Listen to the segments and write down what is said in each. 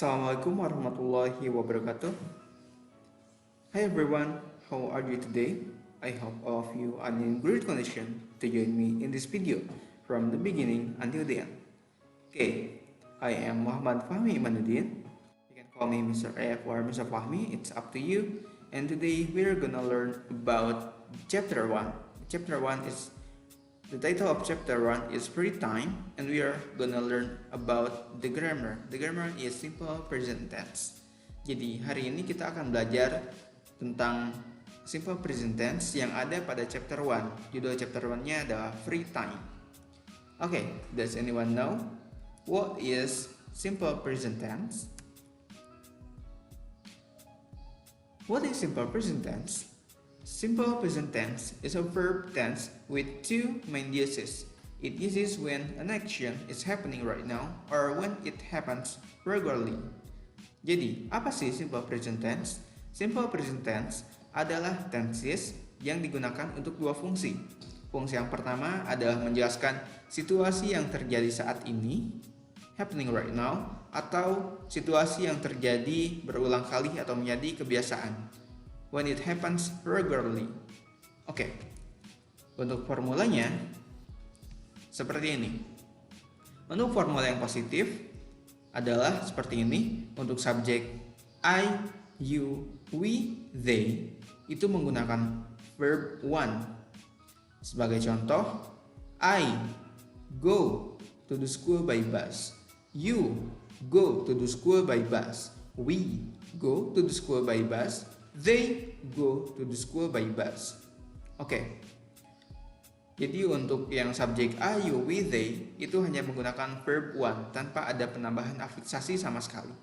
Assalamualaikum warahmatullahi wabarakatuh. Hi everyone, how are you today? I hope all of you are in great condition to join me in this video from the beginning until the end. Okay, I am Muhammad Fahmi Imanuddin. You can call me Mr. F or Mr. Fahmi, it's up to you. And today we're gonna learn about chapter 1. Chapter 1 is The title of chapter 1 is Free Time, and we are gonna learn about the grammar. The grammar is simple present tense. Jadi hari ini kita akan belajar tentang simple present tense yang ada pada chapter 1. Judul chapter 1-nya adalah Free Time. Okay, does anyone know what is simple present tense? What is simple present tense? Simple present tense is a verb tense with two main uses. It uses when an action is happening right now or when it happens regularly. Jadi, apa sih simple present tense? Simple present tense adalah tenses yang digunakan untuk dua fungsi. Fungsi yang pertama adalah menjelaskan situasi yang terjadi saat ini, happening right now, atau situasi yang terjadi berulang kali atau menjadi kebiasaan, when it happens regularly. Oke, untuk formulanya seperti ini. Untuk formula yang positif adalah seperti ini. Untuk subjek I, you, we, they itu menggunakan verb one. Sebagai contoh, I go to the school by bus. You go to the school by bus. We go to the school by bus. They go to the school by bus. Oke. Jadi untuk yang subjek I, you, we, they itu hanya menggunakan verb one tanpa ada penambahan afiksasi sama sekali.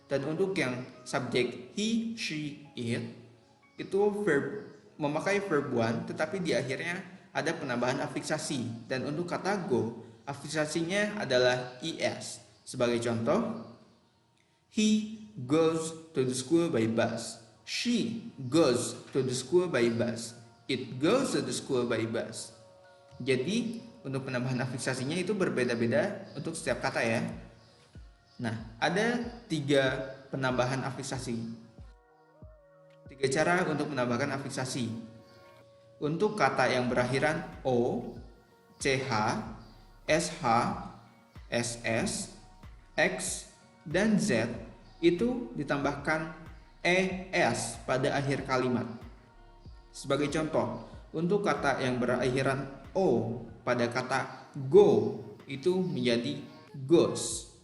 Dan untuk yang subjek he, she, it itu memakai verb one tetapi di akhirnya ada penambahan afiksasi. Dan untuk kata go, afiksasinya adalah es. Sebagai contoh, he goes to the school by bus. She goes to the school by bus. It goes to the school by bus. Jadi untuk penambahan afiksasinya itu berbeda-beda untuk setiap kata ya. Nah, ada 3 penambahan afiksasi. 3 cara untuk menambahkan afiksasi. Untuk kata yang berakhiran o, ch, sh, ss, x, dan z itu ditambahkan es pada akhir kalimat. Sebagai contoh, untuk kata yang berakhiran o pada kata go itu menjadi goes.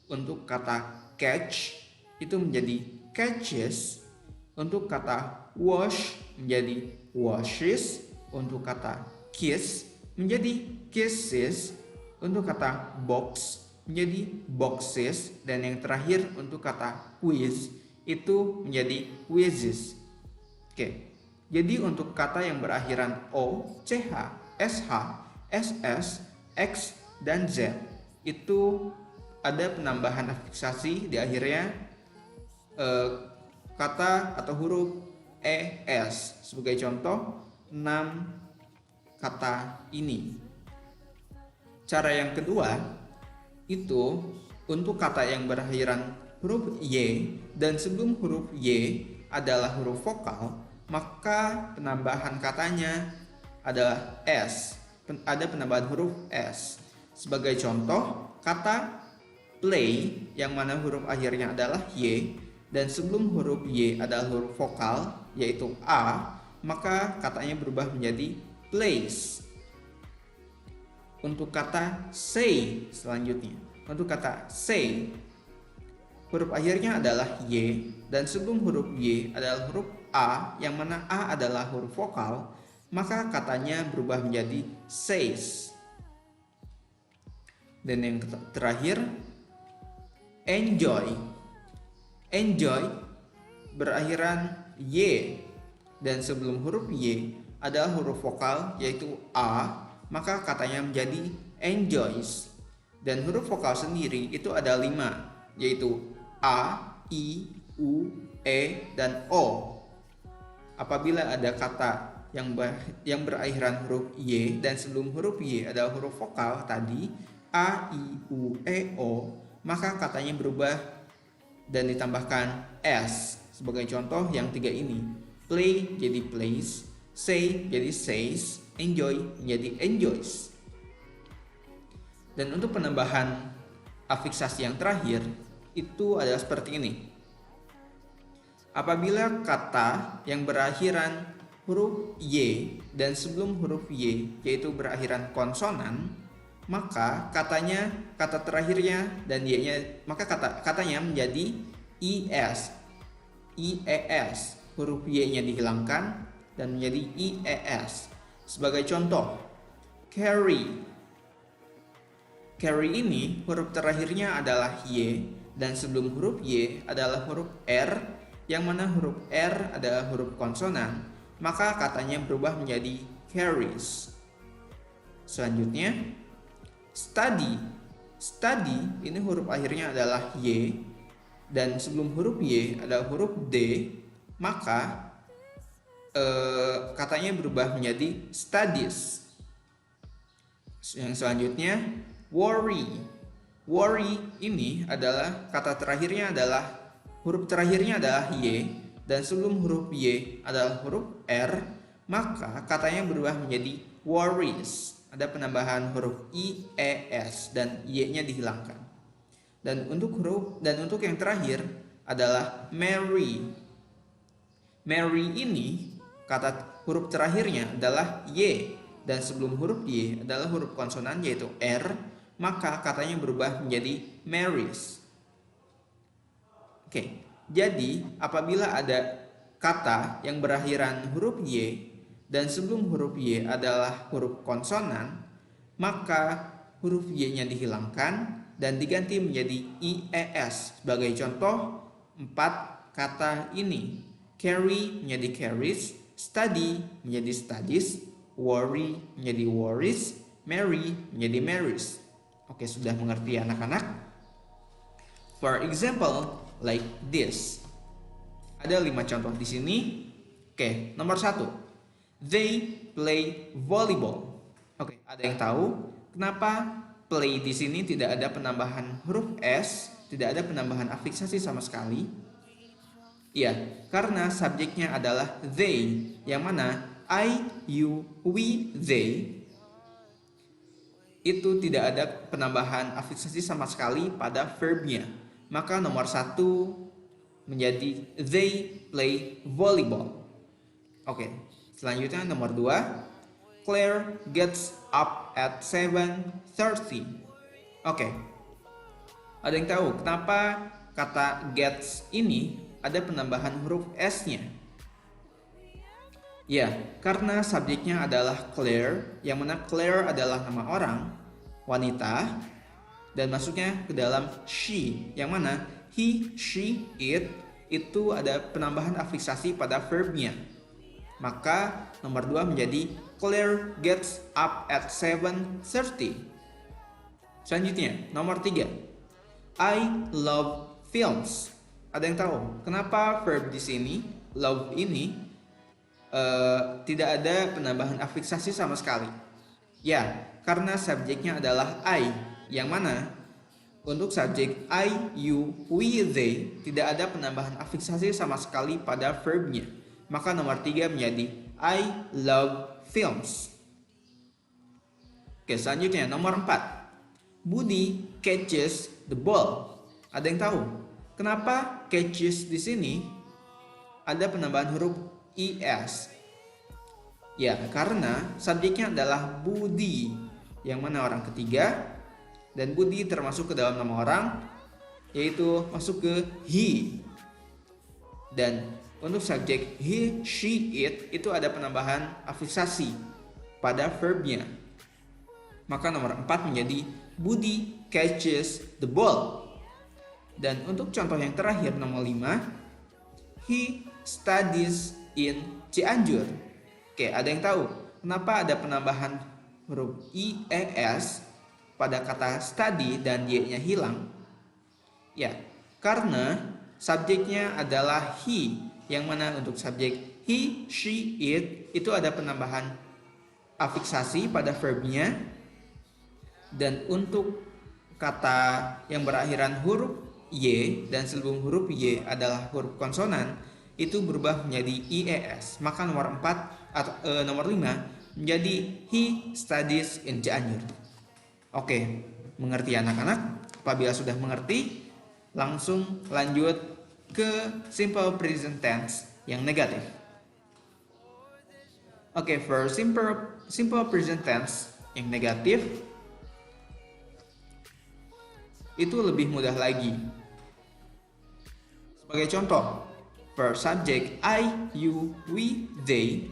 Untuk kata catch itu menjadi catches. Untuk kata wash menjadi washes. Untuk kata kiss menjadi kisses. Untuk kata box menjadi boxes. Dan yang terakhir untuk kata quiz itu menjadi quizzes. Oke. Jadi untuk kata yang berakhiran o, ch, sh, ss, x, dan z itu ada penambahan afiksasi di akhirnya kata atau huruf es. Sebagai contoh 6 kata ini. Cara yang kedua itu untuk kata yang berakhiran huruf Y dan sebelum huruf Y adalah huruf vokal, maka penambahan katanya adalah S. Ada penambahan huruf S. Sebagai contoh, kata play yang mana huruf akhirnya adalah Y dan sebelum huruf Y adalah huruf vokal yaitu A, maka katanya berubah menjadi plays. Untuk kata say selanjutnya. Untuk kata say huruf akhirnya adalah Y dan sebelum huruf Y adalah huruf A yang mana A adalah huruf vokal, maka katanya berubah menjadi says. Dan yang terakhir enjoy. Enjoy berakhiran Y dan sebelum huruf Y adalah huruf vokal yaitu A, maka katanya menjadi enjoys. Dan huruf vokal sendiri itu ada 5 yaitu A, I, U, E, dan O. Apabila ada kata yang berakhiran huruf Y dan sebelum huruf Y adalah huruf vokal tadi A, I, U, E, O, maka katanya berubah dan ditambahkan s. Sebagai contoh yang tiga ini. Play jadi plays, say jadi says, enjoy menjadi enjoys. Dan untuk penambahan afiksasi yang terakhir itu adalah seperti ini. Apabila kata yang berakhiran huruf Y dan sebelum huruf Y yaitu berakhiran konsonan, maka kata terakhirnya dan Y-nya, maka katanya menjadi IS. IES. Huruf Y-nya dihilangkan dan menjadi IES. Sebagai contoh, carry. Carry ini huruf terakhirnya adalah Y dan sebelum huruf Y adalah huruf R, yang mana huruf R adalah huruf konsonan, maka katanya berubah menjadi carries. Selanjutnya, study. Study ini huruf akhirnya adalah Y dan sebelum huruf Y adalah huruf D, maka katanya berubah menjadi studies. Yang selanjutnya, worry. Worry ini adalah huruf terakhirnya adalah Y dan sebelum huruf Y adalah huruf R, maka katanya berubah menjadi worries. Ada penambahan huruf IES dan Y-nya dihilangkan. Dan untuk yang terakhir adalah marry. Marry ini huruf terakhirnya adalah Y dan sebelum huruf Y adalah huruf konsonan yaitu R, maka katanya berubah menjadi marries. Oke, jadi apabila ada kata yang berakhiran huruf Y dan sebelum huruf Y adalah huruf konsonan, maka huruf Y-nya dihilangkan dan diganti menjadi IES. Sebagai contoh, 4 kata ini. Carry menjadi carries, study menjadi studies, worry menjadi worries, marry menjadi marries. Oke, sudah mengerti anak-anak? For example, like this. Ada 5 contoh di sini. Oke, nomor 1. They play volleyball. Oke, ada yang tahu kenapa play di sini tidak ada penambahan huruf S, tidak ada penambahan afiksasi sama sekali? Ya, karena subjeknya adalah they, yang mana I, you, we, they itu tidak ada penambahan afiksasi sama sekali pada verbnya. Maka nomor 1 menjadi they play volleyball. Oke. Selanjutnya nomor 2, Claire gets up at 7:30. Oke. Ada yang tahu kenapa kata gets ini ada penambahan huruf S-nya? Ya, karena subjeknya adalah Claire, yang mana Claire adalah nama orang, wanita, dan masuknya ke dalam she, yang mana he, she, it itu ada penambahan afiksasi pada verbnya. Maka nomor 2 menjadi Claire gets up at 7:30. Selanjutnya, nomor 3. I love films. Ada yang tahu kenapa verb di sini, love ini tidak ada penambahan afiksasi sama sekali? Ya, karena subjeknya adalah I, yang mana untuk subjek I, you, we, they tidak ada penambahan afiksasi sama sekali pada verbnya. Maka nomor 3 menjadi I love films. Oke, selanjutnya nomor 4. Budi catches the ball. Ada yang tahu kenapa catches di sini ada penambahan huruf IS? Ya, karena subjeknya adalah Budi, yang mana orang ketiga, dan Budi termasuk ke dalam nama orang, yaitu masuk ke he. Dan untuk subjek he, she, it itu ada penambahan afiksasi pada verbnya. Maka nomor 4 menjadi Budi catches the ball. Dan untuk contoh yang terakhir nomor 5, he studies in Cianjur. Oke, ada yang tahu kenapa ada penambahan huruf IES pada kata study dan Y-nya hilang? Ya, karena subjeknya adalah he, yang mana untuk subjek he, she, it itu ada penambahan afiksasi pada verbnya. Dan untuk kata yang berakhiran huruf Y dan sebelum huruf Y adalah huruf konsonan, itu berubah menjadi IES. Maka nomor 4 atau nomor 5 menjadi he studies in Cianjur. Oke, mengerti anak-anak? Apabila sudah mengerti, langsung lanjut ke simple present tense yang negatif. Oke, for simple present tense yang negatif itu lebih mudah lagi. Sebagai contoh, for subject I, you, we, they,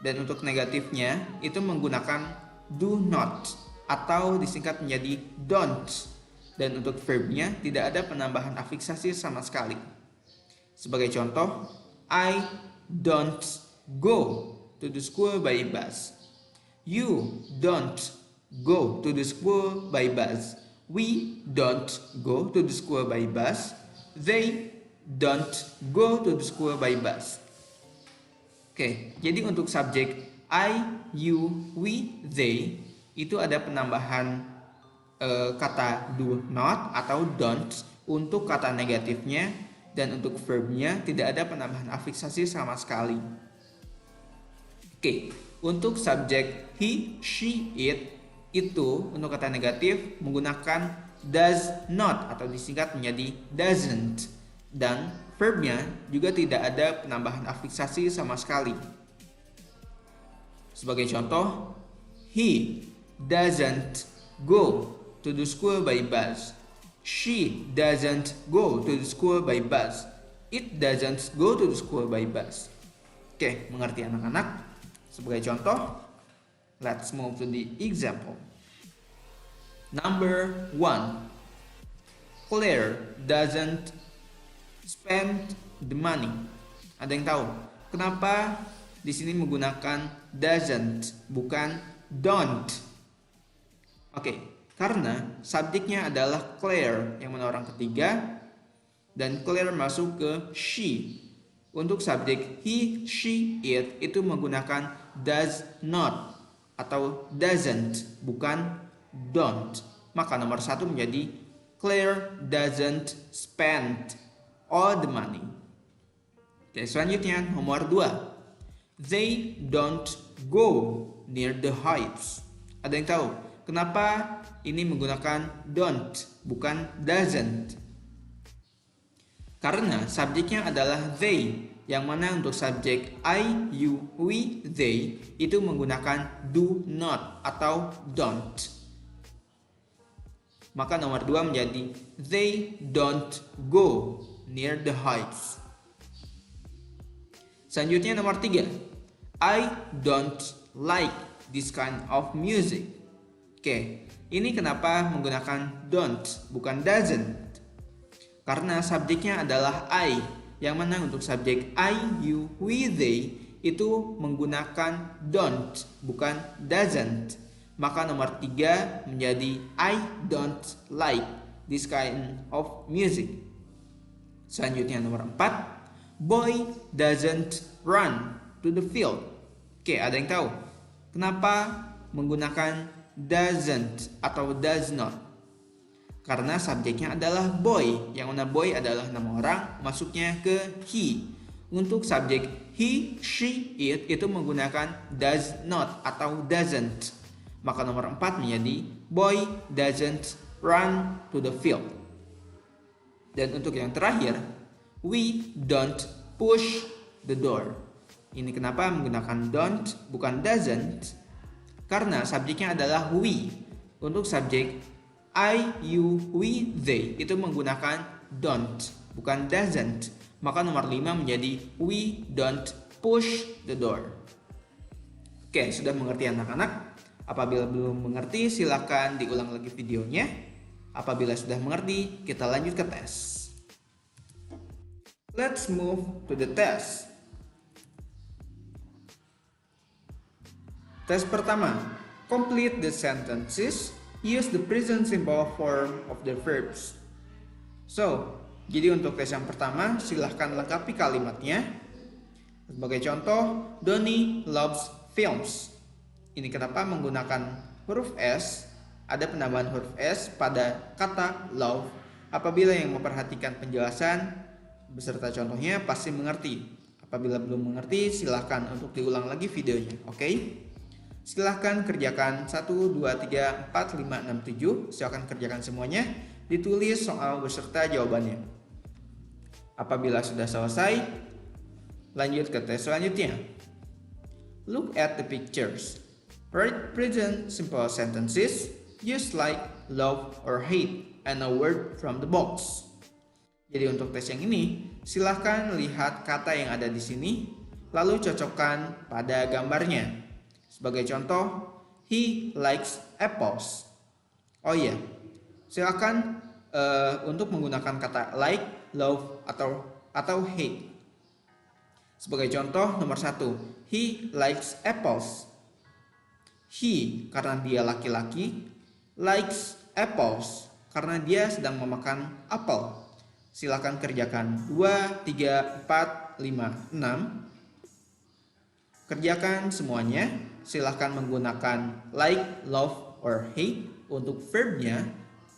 dan untuk negatifnya itu menggunakan do not atau disingkat menjadi don't, dan untuk verbnya tidak ada penambahan afiksasi sama sekali. Sebagai contoh, I don't go to the school by bus. You don't go to the school by bus. We don't go to the school by bus. They don't go to the school by bus. Oke, jadi untuk subjek I, you, we, they itu ada penambahan kata do not atau don't untuk kata negatifnya, dan untuk verbnya tidak ada penambahan afiksasi sama sekali. Oke, untuk subjek he, she, it itu untuk kata negatif menggunakan does not atau disingkat menjadi doesn't, dan verbnya juga tidak ada penambahan afiksasi sama sekali. Sebagai contoh, he doesn't go to the school by bus. She doesn't go to the school by bus. It doesn't go to the school by bus. Oke, mengerti anak-anak? Sebagai contoh, let's move to the example. Number 1. Claire doesn't spend the money. Ada yang tahu kenapa di sini menggunakan doesn't bukan don't? Oke, karena subjeknya adalah Claire yang mana orang ketiga, dan Claire masuk ke she. Untuk subjek he, she, it itu menggunakan does not atau doesn't bukan don't. Maka nomor 1 menjadi Claire doesn't spend all the money. Oke, selanjutnya nomor 2. They don't go near the heights. Ada yang tahu kenapa ini menggunakan don't bukan doesn't? Karena subjeknya adalah they, yang mana untuk subjek I, you, we, they itu menggunakan do not atau don't. Maka nomor 2 menjadi they don't go near the heights. Selanjutnya nomor 3. I don't like this kind of music. Oke, ini kenapa menggunakan don't bukan doesn't? Karena subjeknya adalah I, yang mana untuk subjek I, you, we, they itu menggunakan don't bukan doesn't. Maka nomor 3 menjadi I don't like this kind of music. Selanjutnya nomor 4. Boy doesn't run to the field. Oke, ada yang tahu kenapa menggunakan doesn't atau does not? Karena subjeknya adalah boy, yang mana boy adalah nama orang, masuknya ke he. Untuk subjek he, she, it itu menggunakan does not atau doesn't. Maka nomor 4 menjadi boy doesn't run to the field. Dan untuk yang terakhir, we don't push the door. Ini kenapa menggunakan don't bukan doesn't? Karena subjeknya adalah we. Untuk subjek I, you, we, they itu menggunakan don't bukan doesn't. Maka nomor 5 menjadi we don't push the door. Oke, sudah mengerti anak-anak? Apabila belum mengerti silakan diulang lagi videonya. Apabila sudah mengerti, kita lanjut ke tes. Let's move to the test. Tes pertama, complete the sentences. Use the present simple form of the verbs. So, jadi untuk tes yang pertama, silahkan lengkapi kalimatnya. Sebagai contoh, Doni loves films. Ini kenapa menggunakan huruf S? Ada penambahan huruf S pada kata love Apabila yang memperhatikan penjelasan beserta contohnya pasti mengerti. Apabila belum mengerti, silahkan untuk diulang lagi videonya. Oke? Silahkan kerjakan 1, 2, 3, 4, 5, 6, 7. Silahkan kerjakan semuanya. Ditulis soal beserta jawabannya. Apabila sudah selesai, lanjut ke tes selanjutnya. Look at the pictures. Write present simple sentences. Use like, love, or hate, and a word from the box. Jadi untuk tes yang ini, silahkan lihat kata yang ada di sini, lalu cocokkan pada gambarnya. Sebagai contoh, he likes apples. Oh iya, silahkan untuk menggunakan kata like, love, atau hate. Sebagai contoh, nomor 1, he likes apples. He karena dia laki-laki, likes apples karena dia sedang memakan apel. Silakan kerjakan 2, 3, 4, 5, 6. Kerjakan semuanya. Silakan menggunakan like, love, or hate untuk verbnya.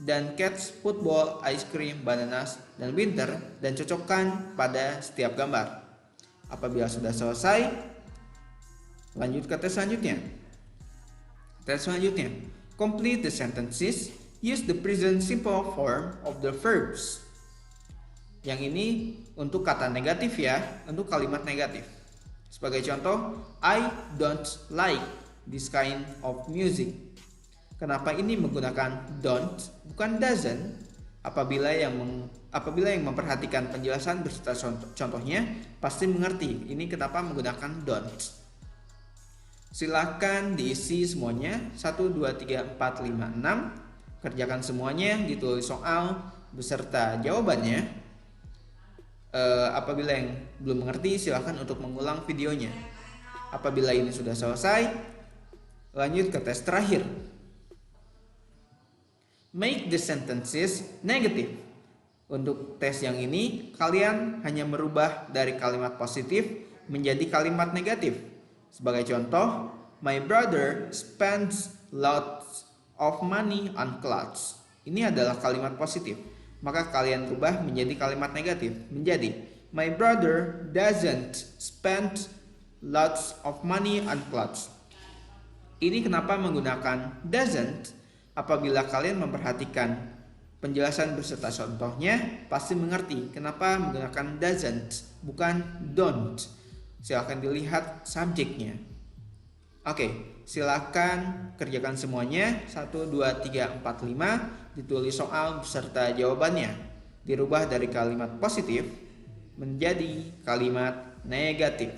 Dan cats, football, ice cream, bananas, dan winter. Dan cocokkan pada setiap gambar. Apabila sudah selesai, lanjut ke tes selanjutnya. Tes selanjutnya, complete the sentences. Use the present simple form of the verbs. Yang ini untuk kata negatif ya, untuk kalimat negatif. Sebagai contoh, I don't like this kind of music. Kenapa ini menggunakan don't bukan doesn't? Apabila yang memperhatikan penjelasan beserta contohnya pasti mengerti ini kenapa menggunakan don't. Silakan diisi semuanya 1, 2, 3, 4, 5, 6. Kerjakan semuanya, ditulis soal beserta jawabannya. Apabila yang belum mengerti, silahkan untuk mengulang videonya. Apabila ini sudah selesai, lanjut ke tes terakhir. Make the sentences negative. Untuk tes yang ini, kalian hanya merubah dari kalimat positif menjadi kalimat negatif. Sebagai contoh, my brother spends lots of money on clothes. Ini adalah kalimat positif. Maka kalian rubah menjadi kalimat negatif, menjadi my brother doesn't spend lots of money on clothes. Ini kenapa menggunakan doesn't? Apabila kalian memperhatikan penjelasan beserta contohnya, pasti mengerti kenapa menggunakan doesn't, bukan don't. Silakan dilihat subjeknya. Oke, silakan kerjakan semuanya 1, 2, 3, 4, 5. Ditulis soal beserta jawabannya. Dirubah dari kalimat positif menjadi kalimat negatif.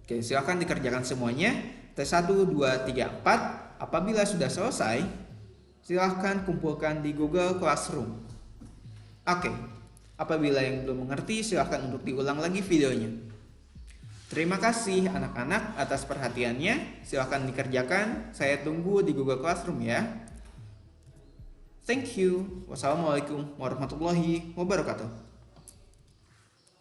Oke, silakan dikerjakan semuanya. Tes 1, 2, 3, 4. Apabila sudah selesai, silakan kumpulkan di Google Classroom. Oke, apabila yang belum mengerti, silakan untuk diulang lagi videonya. Terima kasih anak-anak atas perhatiannya. Silakan dikerjakan. Saya tunggu di Google Classroom ya. Thank you. Wassalamualaikum warahmatullahi wabarakatuh.